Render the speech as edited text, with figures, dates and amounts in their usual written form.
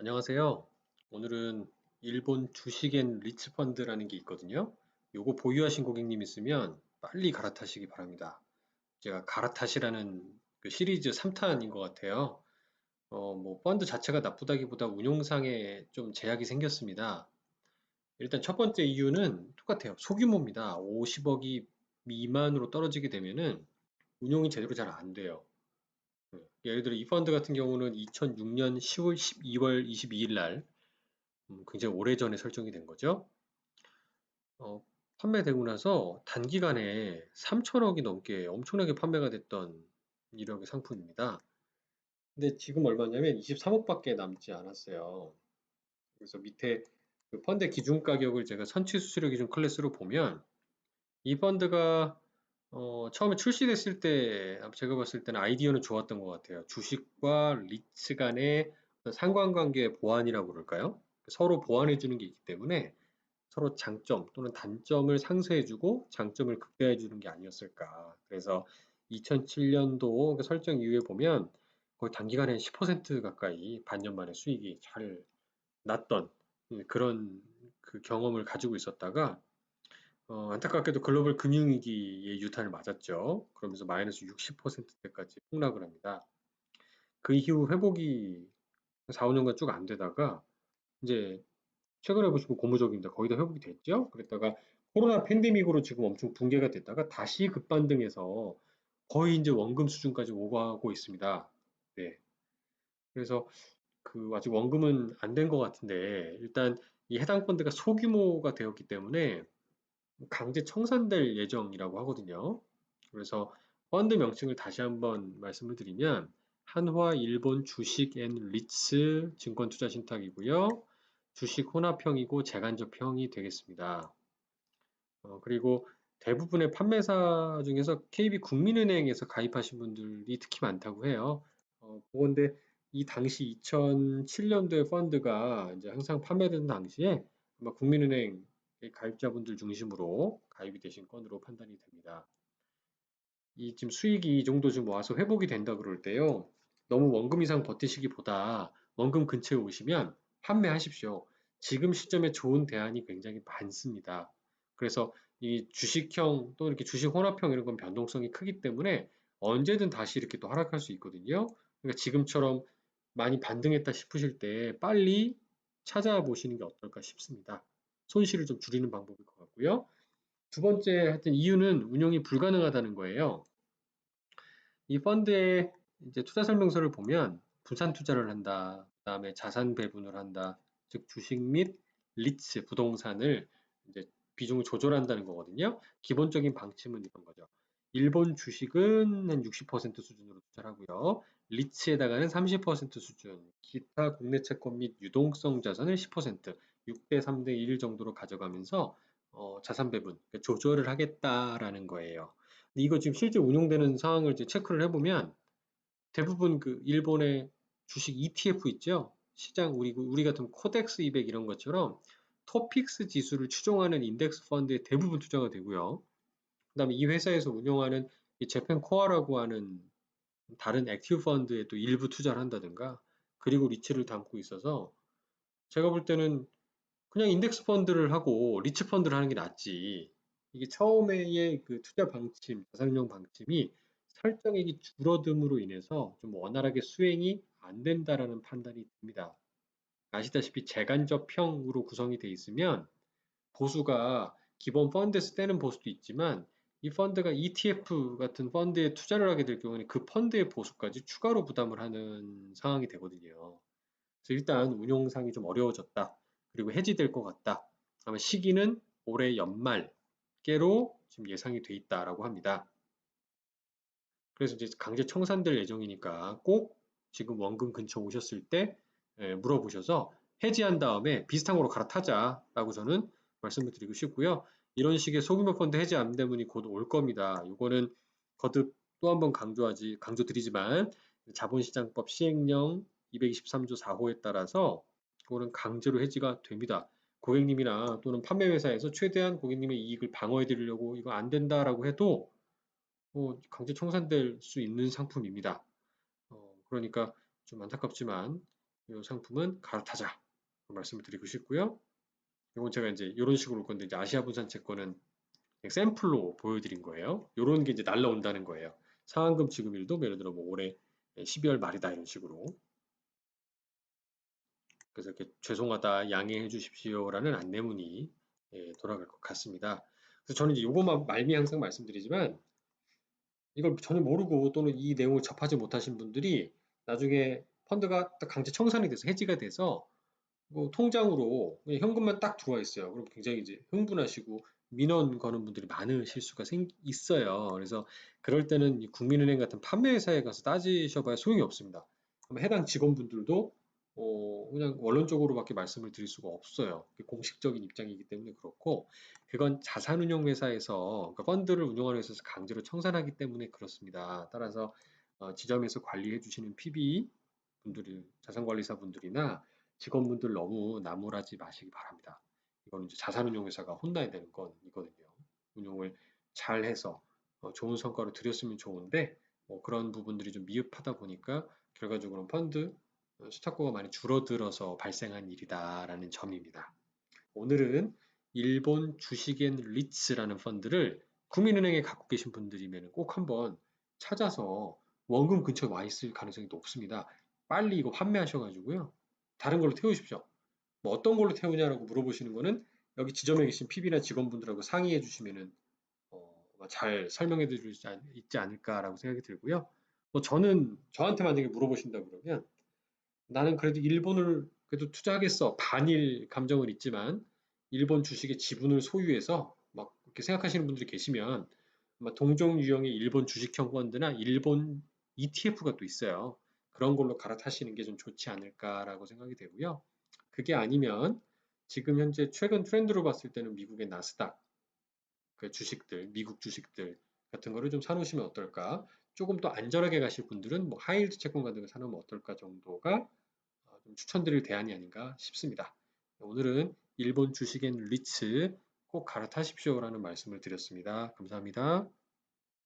안녕하세요. 오늘은 일본 주식앤 리츠 펀드라는 게 있거든요. 요거 보유하신 고객님 있으면 빨리 갈아타시기 바랍니다. 제가 갈아타시라는 그 시리즈 3탄인 것 같아요. 뭐 펀드 자체가 나쁘다기보다 운용상에 좀 제약이 생겼습니다. 일단 첫 번째 이유는 똑같아요. 소규모입니다. 50억이 미만으로 떨어지게 되면은 운용이 제대로 잘 안 돼요. 예를 들어 이 펀드 같은 경우는 2006년 10월 12월 22일 날 굉장히 오래전에 설정이 된 거죠. 어, 판매되고 나서 단기간에 3천억이 넘게 엄청나게 판매가 됐던 이력의 상품입니다. 근데 지금 얼마냐면 23억밖에 남지 않았어요. 그래서 밑에 그 펀드 기준 가격을 제가 선취 수수료 기준 클래스로 보면 이 펀드가 처음에 출시됐을 때 제가 봤을 때는 아이디어는 좋았던 것 같아요. 주식과 리츠 간의 어떤 상관관계 보완이라고 그럴까요? 서로 보완해 주는 게 있기 때문에 서로 장점 또는 단점을 상쇄해주고 장점을 극대화해주는 게 아니었을까. 그래서 2007년도 설정 이후에 보면 거의 단기간에 10% 가까이 반년 만에 수익이 잘 났던 그런 그 경험을 가지고 있었다가 안타깝게도 글로벌 금융위기의 유탄을 맞았죠. 그러면서 마이너스 60%대까지 폭락을 합니다. 그 이후 회복이 4, 5년간 쭉 안 되다가 이제 최근에 보시면 고무적입니다. 거의 다 회복이 됐죠? 그랬다가 코로나 팬데믹으로 지금 엄청 붕괴가 됐다가 다시 급반등해서 거의 이제 원금 수준까지 오가고 있습니다. 네. 그래서 그 아직 원금은 안 된 것 같은데 일단 이 해당 펀드가 소규모가 되었기 때문에 강제 청산될 예정이라고 하거든요. 그래서 펀드 명칭을 다시 한번 말씀을 드리면 한화 일본 주식 앤 리츠 증권 투자 신탁이고요. 주식 혼합형이고 재간접형이 되겠습니다. 그리고 대부분의 판매사 중에서 KB 국민은행에서 가입하신 분들이 특히 많다고 해요. 그건데 이 당시 2007년도에 펀드가 이제 항상 판매되는 당시에 아마 국민은행 가입자분들 중심으로 가입이 되신 건으로 판단이 됩니다. 이 지금 수익이 이 정도 지금 와서 회복이 된다 그럴 때요. 너무 원금 이상 버티시기보다 원금 근처에 오시면 판매하십시오. 지금 시점에 좋은 대안이 굉장히 많습니다. 그래서 이 주식형 또 이렇게 주식 혼합형 이런 건 변동성이 크기 때문에 언제든 다시 이렇게 또 하락할 수 있거든요. 그러니까 지금처럼 많이 반등했다 싶으실 때 빨리 찾아보시는 게 어떨까 싶습니다. 손실을 좀 줄이는 방법일 것 같고요. 두 번째 하여튼 이유는 운영이 불가능하다는 거예요. 이 펀드의 이제 투자 설명서를 보면 분산 투자를 한다, 그다음에 자산 배분을 한다, 즉 주식 및 리츠 부동산을 이제 비중을 조절한다는 거거든요. 기본적인 방침은 이런 거죠. 일본 주식은 한 60% 수준으로 투자를 하고요. 리츠에다가는 30% 수준, 기타 국내 채권 및 유동성 자산을 10%, 6대 3대 1 정도로 가져가면서 자산 배분, 그러니까 조절을 하겠다라는 거예요. 근데 이거 지금 실제 운용되는 상황을 이제 체크를 해보면 대부분 그 일본의 주식 ETF 있죠? 시장 우리 같은 코덱스 200 이런 것처럼 토픽스 지수를 추종하는 인덱스 펀드에 대부분 투자가 되고요. 그다음에 이 회사에서 운영하는 이 재팬 코어라고 하는 다른 액티브 펀드에 또 일부 투자를 한다든가 그리고 리츠를 담고 있어서 제가 볼 때는 그냥 인덱스 펀드를 하고 리츠 펀드를 하는 게 낫지. 이게 처음에의 그 투자 방침, 자산운용 방침이 설정액이 줄어듦으로 인해서 좀 원활하게 수행이 안 된다라는 판단이 듭니다. 아시다시피 재간접형으로 구성이 돼 있으면 보수가 기본 펀드에서 떼는 보수도 있지만 이 펀드가 ETF 같은 펀드에 투자를 하게 될 경우에는 그 펀드의 보수까지 추가로 부담을 하는 상황이 되거든요. 그래서 일단 운용상이 좀 어려워졌다. 그리고 해지될 것 같다. 아마 시기는 올해 연말께로 지금 예상이 돼 있다라고 합니다. 그래서 이제 강제 청산될 예정이니까 꼭 지금 원금 근처 오셨을 때 물어보셔서 해지한 다음에 비슷한 거로 갈아타자라고 저는 말씀을 드리고 싶고요. 이런 식의 소규모 펀드 해지 안대문이 곧 올 겁니다. 이거는 거듭 또 한 번 강조드리지만 자본시장법 시행령 223조 4호에 따라서 그거는 강제로 해지가 됩니다. 고객님이나 또는 판매회사에서 최대한 고객님의 이익을 방어해 드리려고 이거 안 된다라고 해도 강제 청산될 수 있는 상품입니다. 그러니까 좀 안타깝지만 이 상품은 갈아타자 말씀을 드리고 싶고요. 이건 제가 이제 이런 식으로 올 건데 이제 아시아 분산 채권은 그냥 샘플로 보여드린 거예요. 이런 게 이제 날라온다는 거예요. 상환금 지급일도 예를 들어 뭐 올해 12월 말이다 이런 식으로. 그래서 이렇게 죄송하다 양해해 주십시오라는 안내문이 돌아갈 것 같습니다. 그래서 저는 이제 요것만 말미 항상 말씀드리지만 이걸 전혀 모르고 또는 이 내용을 접하지 못하신 분들이 나중에 펀드가 딱 강제 청산이 돼서 해지가 돼서 뭐 통장으로 그냥 현금만 딱 들어와 있어요. 그럼 굉장히 이제 흥분하시고 민원 거는 분들이 많으실 수가 있어요. 그래서 그럴 때는 이 국민은행 같은 판매회사에 가서 따지셔봐야 소용이 없습니다. 그럼 해당 직원분들도 그냥 원론적으로밖에 말씀을 드릴 수가 없어요. 공식적인 입장이기 때문에 그렇고 그건 자산운용회사에서 그러니까 펀드를 운용하는 회사에서 강제로 청산하기 때문에 그렇습니다. 따라서 지점에서 관리해 주시는 PB 분들이 자산관리사 분들이나 직원분들 너무 나무라지 마시기 바랍니다. 이거는 이제 자산운용회사가 혼나야 되는 건 이거든요. 운용을 잘 해서 좋은 성과를 드렸으면 좋은데 그런 부분들이 좀 미흡하다 보니까 결과적으로 펀드 스탁고가 많이 줄어들어서 발생한 일이다라는 점입니다. 오늘은 일본 주식엔 리츠라는 펀드를 국민은행에 갖고 계신 분들이면 꼭 한번 찾아서 원금 근처에 와 있을 가능성이 높습니다. 빨리 이거 판매하셔가지고요. 다른 걸로 태우십시오. 뭐 어떤 걸로 태우냐라고 물어보시는 거는 여기 지점에 계신 PB나 직원분들하고 상의해 주시면은 잘 설명해 드릴 수 있지 않을까라고 생각이 들고요. 뭐 저는 저한테 만약에 물어보신다 그러면 나는 그래도 일본을 그래도 투자하겠어. 반일 감정은 있지만 일본 주식의 지분을 소유해서 막 그렇게 생각하시는 분들이 계시면 아마 동종 유형의 일본 주식형 펀드나 일본 ETF가 또 있어요. 그런 걸로 갈아타시는 게 좀 좋지 않을까라고 생각이 되고요. 그게 아니면 지금 현재 최근 트렌드로 봤을 때는 미국의 나스닥 그 주식들, 미국 주식들 같은 거를 좀 사놓으시면 어떨까? 조금 더 안전하게 가실 분들은 뭐 하이힐드 채권 같은 거 사놓으면 어떨까 정도가 좀 추천드릴 대안이 아닌가 싶습니다. 오늘은 일본 주식엔 리츠 꼭 갈아타십시오라는 말씀을 드렸습니다. 감사합니다.